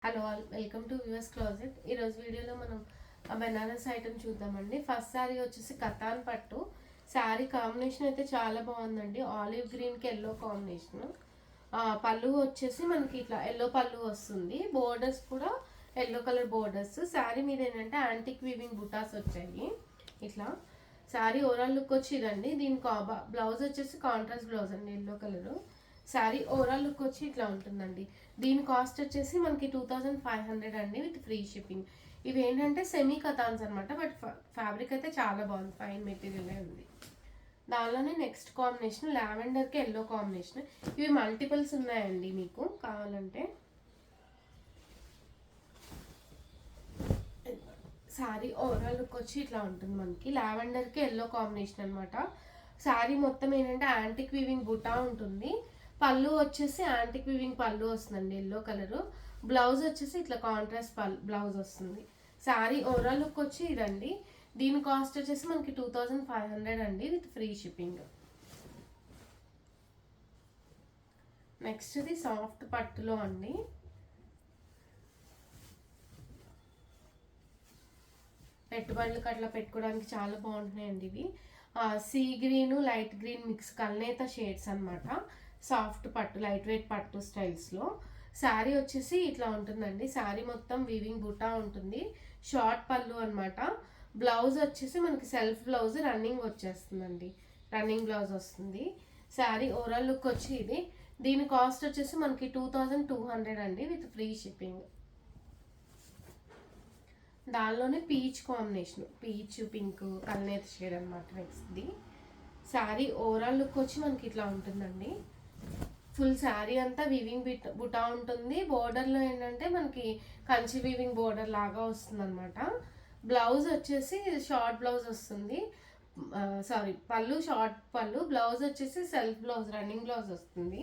Hello all, welcome to viewers closet. ఈరోజు వీడియోలో మనం బెనారస్ ఐటమ్ చూద్దామండి. ఫస్ట్ శారీ వచ్చేసి కతాన్ పట్టు శారీ కాంబినేషన్ అయితే చాలా బాగుందండి. ఆలివ్ గ్రీన్కి ఎల్లో కాంబినేషన్. పళ్ళు వచ్చేసి మనకి ఇట్లా ఎల్లో పళ్ళు వస్తుంది. బోర్డర్స్ కూడా ఎల్లో కలర్ బోర్డర్స్. శారీ మీద ఏంటంటే యాంటిక్ వీవింగ్ బుటాస్ వచ్చాయి. ఇట్లా శారీ ఓవరాల్ లుక్ వచ్చి ఇదండి. దీనికి బ్లౌజ్ వచ్చేసి కాంట్రాస్ట్ బ్లౌజ్ అండి, yellow colour. Sari overall look వచ్చి ఇట్లా ఉంటుందండి. దీని కాస్ట్ వచ్చేసి మనకి 2500 అండి, విత్ ఫ్రీ షిప్పింగ్. ఇవి ఏంటంటే సెమీ కథాన్స్ అనమాట, బట్ ఫ్యాబ్రిక్ అయితే చాలా బాగుంది, ఫైన్ మెటీరియల్ ఉంది. దానిలోనే నెక్స్ట్ కాంబినేషన్ లావెండర్కి ఎల్లో కాంబినేషన్. ఇవి మల్టిపుల్స్ ఉన్నాయండి, మీకు కావాలంటే. శారీ ఓవరాల్ లుక్ వచ్చి ఇట్లా ఉంటుంది మనకి. లావెండర్కి ఎల్లో కాంబినేషన్ అనమాట. శారీ మొత్తం ఏంటంటే యాంటిక్ వీవింగ్ బుటా ఉంటుంది. పళ్ళు వచ్చేసి యాంటిక్ వీవింగ్ పళ్ళు వస్తుందండి, ఎల్లో కలరు. బ్లౌజ్ వచ్చేసి ఇట్లా కాంట్రాస్ట్ బ్లౌజ్ వస్తుంది. శారీ ఓవరాల్ లుక్ వచ్చి ఇదండి. దీని కాస్ట్ వచ్చేసి మనకి 2500 అండి, విత్ ఫ్రీ షిప్పింగ్. నెక్స్ట్ ఇది సాఫ్ట్ పట్టులో అండి. పెట్టుబడులకు అట్లా పెట్టుకోవడానికి చాలా బాగుంటున్నాయండి ఇవి. Sea green light green mix Kalnetha shades అనమాట. సాఫ్ట్ పట్టు, లైట్ వెయిట్ పట్టు స్టైల్స్లో. శారీ వచ్చేసి ఇట్లా ఉంటుందండి. శారీ మొత్తం వీవింగ్ బుటా ఉంటుంది. షార్ట్ పళ్ళు అనమాట. బ్లౌజ్ వచ్చేసి మనకి సెల్ఫ్ బ్లౌజ్ రన్నింగ్ వచ్చేస్తుందండి, రన్నింగ్ బ్లౌజ్ వస్తుంది. శారీ ఓవరాల్ లుక్ వచ్చి ఇది. దీని కాస్ట్ వచ్చేసి మనకి 2200 అండి, విత్ ఫ్రీ షిప్పింగ్. దానిలోనే peach combination, peach pink Kalnetha shade అనమాట నెక్స్ట్ది. శారీ ఓవరాల్ లుక్ వచ్చి మనకి ఇట్లా ఉంటుందండి. ఫుల్ శారీ అంతా వీవింగ్ బుటా ఉంటుంది. బోర్డర్లో ఏంటంటే మనకి కంచి వీవింగ్ బోర్డర్ లాగా వస్తుంది అనమాట. బ్లౌజ్ వచ్చేసి షార్ట్ బ్లౌజ్ వస్తుంది. సారీ, పళ్ళు షార్ట్ పళ్ళు, బ్లౌజ్ వచ్చేసి సెల్ఫ్ బ్లౌజ్ రన్నింగ్ బ్లౌజ్ వస్తుంది.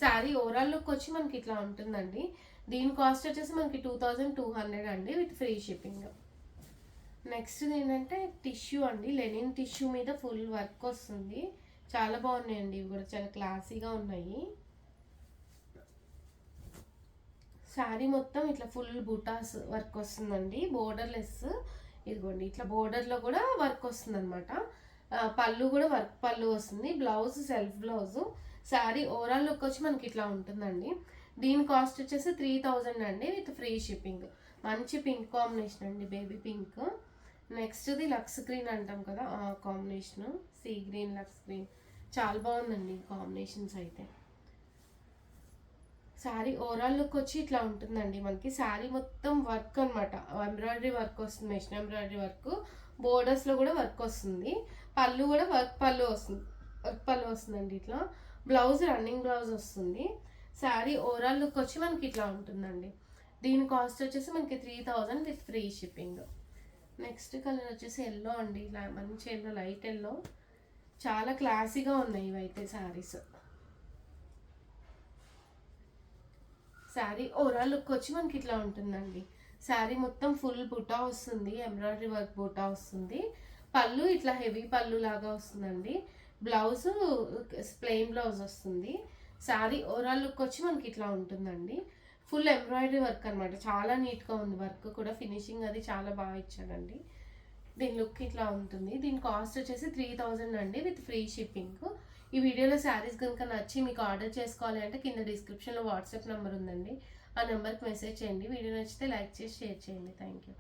శారీ ఓవరాల్ లుక్ వచ్చి మనకి ఇట్లా ఉంటుందండి. దీని కాస్ట్ వచ్చేసి మనకి 2200 అండి, విత్ ఫ్రీ షిప్పింగ్. నెక్స్ట్ ఏంటంటే టిష్యూ అండి, లెనిన్ టిష్యూ మీద ఫుల్ వర్క్ వస్తుంది. చాలా బాగున్నాయండి, ఇవి కూడా చాలా క్లాసీగా ఉన్నాయి. శారీ మొత్తం ఇట్లా ఫుల్ బుటాస్ వర్క్ వస్తుందండి, బోర్డర్లెస్. ఇదిగోండి ఇట్లా బోర్డర్లో కూడా వర్క్ వస్తుంది అనమాట. పళ్ళు కూడా వర్క్ పళ్ళు వస్తుంది. Blouse self blouse. Sari overall look వచ్చి మనకి ఇట్లా ఉంటుందండి. దీని కాస్ట్ వచ్చేసి 3000 అండి, విత్ ఫ్రీ షిప్పింగ్. మంచి పింక్ కాంబినేషన్ అండి, బేబీ పింక్. నెక్స్ట్ది లక్స్ గ్రీన్ అంటాం కదా, ఆ combination. Sea green lux green చాలా బాగుందండి ఈ కాంబినేషన్స్ అయితే. శారీ ఓవరాల్ లుక్ వచ్చి ఇట్లా ఉంటుందండి మనకి. శారీ మొత్తం వర్క్ అనమాట, ఎంబ్రాయిడరీ వర్క్ వస్తుంది, మెషిన్ ఎంబ్రాయిడరీ వర్క్. బోర్డర్స్లో కూడా వర్క్ వస్తుంది. పళ్ళు కూడా వర్క్ పళ్ళు వస్తుంది, వర్క్ పళ్ళు వస్తుందండి ఇట్లా. బ్లౌజ్ రన్నింగ్ బ్లౌజ్ వస్తుంది. శారీ ఓవరాల్ లుక్ వచ్చి మనకి ఇట్లా ఉంటుందండి. దీని కాస్ట్ వచ్చేసి మనకి 3000 with free shipping. Next colour వచ్చేసి ఎల్లో అండి, ఇలా మంచి ఎల్లో, లైట్ ఎల్లో. చాలా క్లాసీగా ఉన్నాయి ఇవైతే శారీస్. శారీ ఓవరాల్ లుక్ వచ్చి మనకి ఇట్లా ఉంటుందండి. శారీ మొత్తం ఫుల్ బుటా వస్తుంది, ఎంబ్రాయిడరీ వర్క్ బుటా వస్తుంది. పళ్ళు ఇట్లా హెవీ పళ్ళు లాగా వస్తుందండి. బ్లౌజ్ ప్లెయిన్ బ్లౌజ్ వస్తుంది. శారీ ఓవరాల్ లుక్ వచ్చి మనకి ఇట్లా ఉంటుందండి. ఫుల్ ఎంబ్రాయిడరీ వర్క్ అనమాట, చాలా నీట్గా ఉంది వర్క్ కూడా. ఫినిషింగ్ అది చాలా బాగా ఇచ్చాడండి. దీని లుక్ ఇట్లా ఉంటుంది. దీని కాస్ట్ వచ్చేసి 3000 అండి, విత్ ఫ్రీ షిప్పింగ్. ఈ వీడియోలో శారీస్ కనుక నచ్చి మీకు ఆర్డర్ చేసుకోవాలి అంటే కింద డిస్క్రిప్షన్లో వాట్సాప్ నెంబర్ ఉందండి, ఆ నెంబర్కి మెసేజ్ చేయండి. వీడియో నచ్చితే లైక్ చేసి షేర్ చేయండి. Thank you.